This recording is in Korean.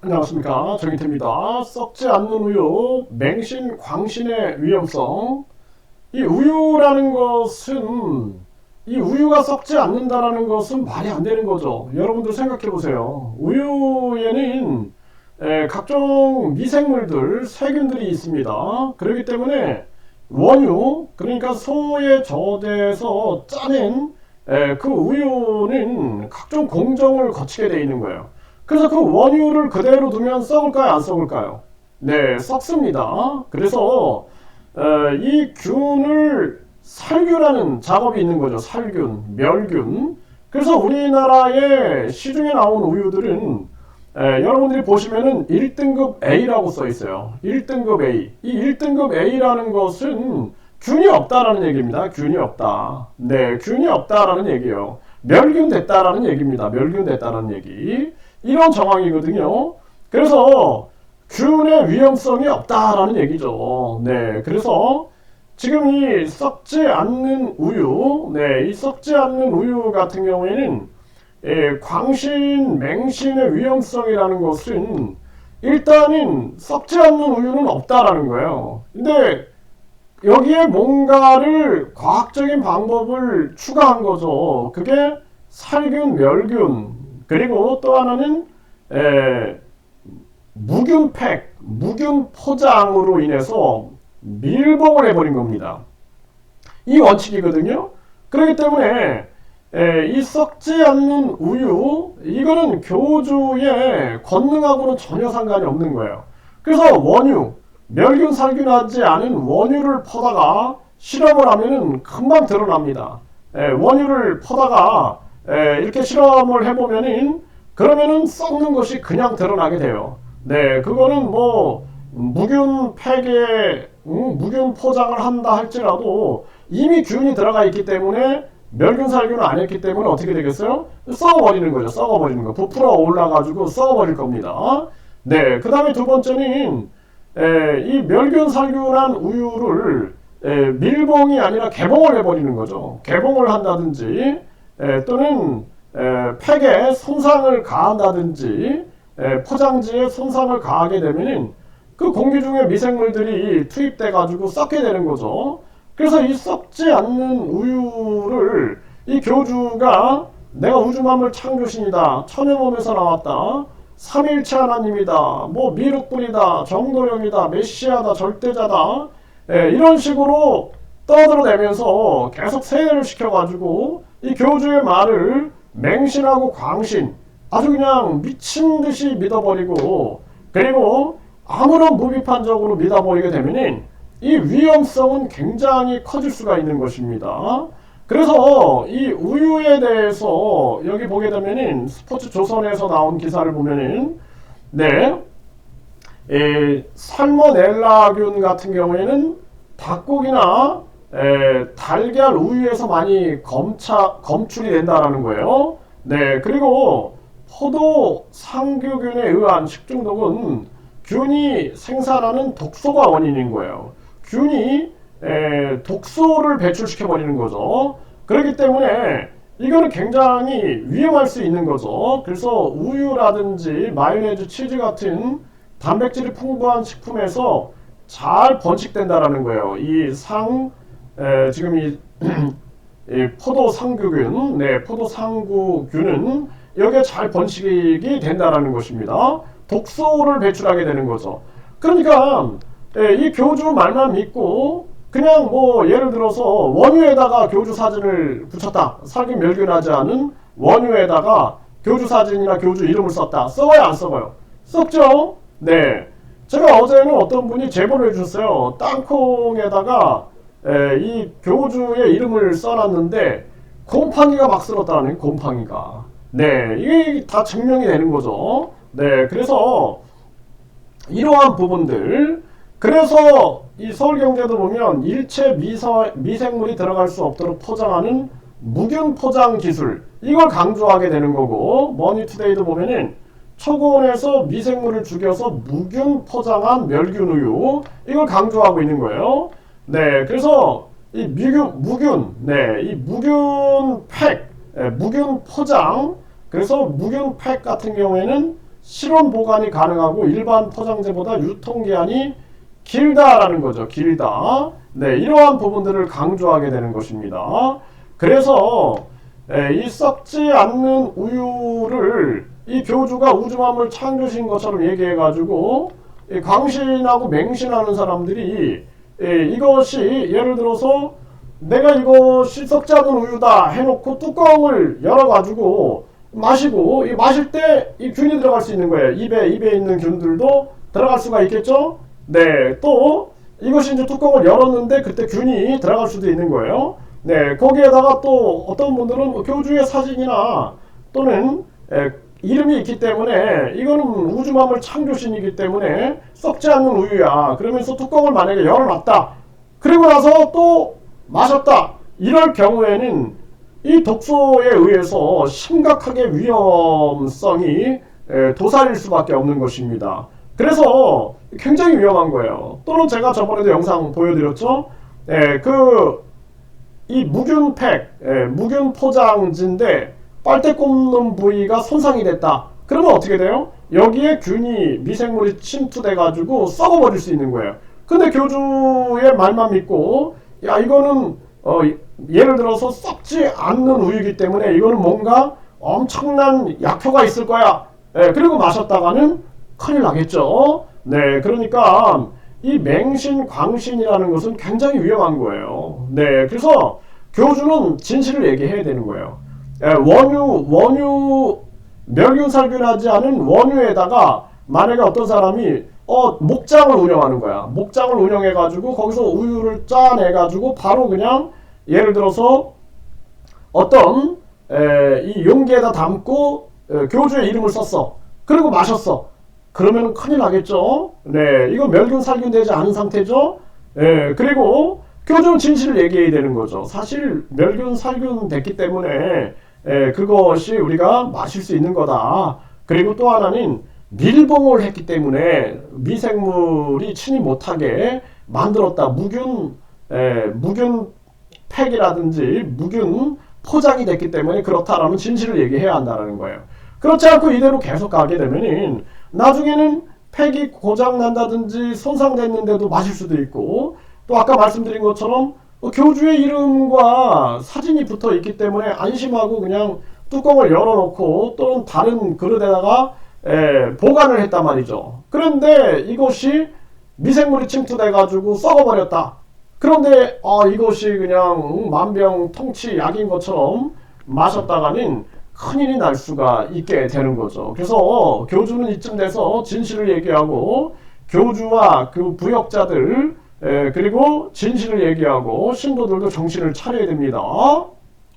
안녕하십니까, 정희태입니다. 썩지 않는 우유, 맹신, 광신의 위험성. 이 우유라는 것은, 이 우유가 썩지 않는다라는 것은 말이 안 되는 거죠. 여러분들 생각해 보세요. 우유에는 각종 미생물들, 세균들이 있습니다. 그렇기 때문에 원유, 그러니까 소에 저어돼서 짜낸 그 우유는 각종 공정을 거치게 되어 있는 거예요. 그래서 그 원유를 그대로 두면 썩을까요? 안 썩을까요? 네, 썩습니다. 그래서 이 균을 살균하는 작업이 있는 거죠. 살균, 멸균. 그래서 우리나라의 시중에 나온 우유들은 여러분들이 보시면은 1등급 A라고 써 있어요. 1등급 A. 이 1등급 A라는 것은 균이 없다라는 얘기입니다. 균이 없다. 네, 균이 없다라는 얘기예요. 멸균됐다라는 얘기입니다. 멸균됐다라는 얘기. 이런 정황이거든요. 그래서 균의 위험성이 없다라는 얘기죠. 네, 그래서 지금 이 썩지 않는 우유, 네, 이 썩지 않는 우유 같은 경우에는 광신, 맹신의 위험성이라는 것은 일단은 썩지 않는 우유는 없다라는 거예요. 근데 여기에 뭔가를 과학적인 방법을 추가한 거죠. 그게 살균, 멸균, 그리고 또 하나는 무균팩, 무균 포장으로 인해서 밀봉을 해버린 겁니다. 이 원칙이거든요. 그렇기 때문에 이 썩지 않는 우유, 이거는 교주의 권능하고는 전혀 상관이 없는 거예요. 그래서 원유, 멸균 살균하지 않은 원유를 퍼다가 실험을 하면은 금방 드러납니다. 원유를 퍼다가 이렇게 실험을 해보면은 그러면은 썩는 것이 그냥 드러나게 돼요. 네, 그거는 뭐 무균 팩에 무균 포장을 한다 할지라도 이미 균이 들어가 있기 때문에 멸균 살균을 안 했기 때문에 어떻게 되겠어요? 썩어버리는 거죠. 썩어버리는 거. 부풀어 올라가지고 썩어버릴 겁니다. 네, 그 다음에 두 번째는 이 멸균 살균한 우유를 밀봉이 아니라 개봉을 해버리는 거죠. 개봉을 한다든지 또는 팩에 손상을 가한다든지 포장지에 손상을 가하게 되면은 그 공기 중에 미생물들이 투입돼 가지고 썩게 되는 거죠. 그래서 이 썩지 않는 우유를 이 교주가 내가 우주만물 창조신이다, 천여몸에서 나왔다, 삼일체 하나님이다, 뭐 미륵분이다, 정도령이다, 메시아다, 절대자다, 이런 식으로 떠들어대면서 계속 세뇌를 시켜가지고 이 교주의 말을 맹신하고 광신, 아주 그냥 미친 듯이 믿어버리고, 그리고 아무런 무비판적으로 믿어버리게 되면은 이 위험성은 굉장히 커질 수가 있는 것입니다. 그래서 이 우유에 대해서 여기 보게 되면은 스포츠 조선에서 나온 기사를 보면은 네, 살모넬라균 같은 경우에는 닭고기나 달걀 우유에서 많이 검출이 된다라는 거예요. 네, 그리고 포도 상규균에 의한 식중독은 균이 생산하는 독소가 원인인 거예요. 균이 독소를 배출시켜 버리는 거죠. 그렇기 때문에 이거는 굉장히 위험할 수 있는 거죠. 그래서 우유라든지 마요네즈, 치즈 같은 단백질이 풍부한 식품에서 잘 번식된다라는 거예요. 지금 이 포도 상구균, 네, 포도 상구균은 여기에 잘 번식이 된다라는 것입니다. 독소를 배출하게 되는 거죠. 그러니까 이 교주 말만 믿고 그냥 뭐 예를 들어서 원유에다가 교주 사진을 붙였다. 살균 멸균하지 않은 원유에다가 교주 사진이나 교주 이름을 썼다. 썩어요, 안 썩어요? 썩죠? 네. 제가 어제는 어떤 분이 제보를 해주셨어요. 땅콩에다가 이 교주의 이름을 써놨는데 곰팡이가 막 쓸었다는, 곰팡이가. 네, 이게 다 증명이 되는 거죠. 네, 그래서 이러한 부분들, 그래서 이 서울경제도 보면 일체 미생물이 들어갈 수 없도록 포장하는 무균 포장 기술, 이걸 강조하게 되는 거고, 머니투데이도 보면은 초고온에서 미생물을 죽여서 무균 포장한 멸균 우유, 이걸 강조하고 있는 거예요. 네, 그래서 이 무균, 네, 이 무균 팩, 무균 포장, 그래서 무균 팩 같은 경우에는 실온 보관이 가능하고 일반 포장재보다 유통기한이 길다라는 거죠. 길다. 네, 이러한 부분들을 강조하게 되는 것입니다. 그래서 이 썩지 않는 우유를 이 교주가 우주만물 창조신 것처럼 얘기해가지고 광신하고 맹신하는 사람들이 이것이 예를 들어서 내가 이것이 썩지 않은 우유다 해놓고 뚜껑을 열어가지고 마시고 마실 때 이 균이 들어갈 수 있는 거예요. 입에 있는 균들도 들어갈 수가 있겠죠. 네, 또 이것이 이제 뚜껑을 열었는데 그때 균이 들어갈 수도 있는 거예요. 네, 거기에다가 또 어떤 분들은 교주의 사진이나 또는 이름이 있기 때문에 이거는 우주만물 창조신이기 때문에 썩지 않는 우유야. 그러면서 뚜껑을 만약에 열어놨다. 그리고 나서 또 마셨다. 이럴 경우에는 이 독소에 의해서 심각하게 위험성이 도사릴 수밖에 없는 것입니다. 그래서 굉장히 위험한 거예요. 또는 제가 저번에도 영상 보여드렸죠. 이 무균팩, 무균 포장지인데 빨대 꼽는 부위가 손상이 됐다. 그러면 어떻게 돼요? 여기에 균이 미생물이 침투돼 가지고 썩어버릴 수 있는 거예요. 근데 교주의 말만 믿고 야 이거는 예를 들어서 썩지 않는 우유이기 때문에 이거는 뭔가 엄청난 약효가 있을 거야. 그리고 마셨다가는 큰일 나겠죠. 네, 그러니까 이 맹신, 광신이라는 것은 굉장히 위험한 거예요. 네, 그래서 교주는 진실을 얘기해야 되는 거예요. 원유, 멸균살균하지 않은 원유에다가 만약에 어떤 사람이 목장을 운영하는 거야. 목장을 운영해가지고 거기서 우유를 짜내가지고 바로 그냥 예를 들어서 어떤 이 용기에다 담고 교주의 이름을 썼어. 그리고 마셨어. 그러면 큰일 나겠죠. 네, 이거 멸균 살균되지 않은 상태죠. 그리고 교주는 진실을 얘기해야 되는 거죠. 사실 멸균 살균됐기 때문에 그것이 우리가 마실 수 있는 거다. 그리고 또 하나는 밀봉을 했기 때문에 미생물이 침입 못하게 만들었다. 무균 팩이라든지 무균 포장이 됐기 때문에 그렇다라는 진실을 얘기해야 한다는 거예요. 그렇지 않고 이대로 계속 가게 되면은 나중에는 팩이 고장 난다든지 손상됐는데도 마실 수도 있고 또 아까 말씀드린 것처럼 교주의 이름과 사진이 붙어 있기 때문에 안심하고 그냥 뚜껑을 열어놓고 또는 다른 그릇에다가 보관을 했단 말이죠. 그런데 이것이 미생물이 침투돼 가지고 썩어버렸다. 그런데 이것이 그냥 만병통치 약인 것처럼 마셨다가는 큰일이 날 수가 있게 되는 거죠. 그래서 교주는 이쯤 돼서 진실을 얘기하고 교주와 그 부역자들 그리고 진실을 얘기하고 신도들도 정신을 차려야 됩니다.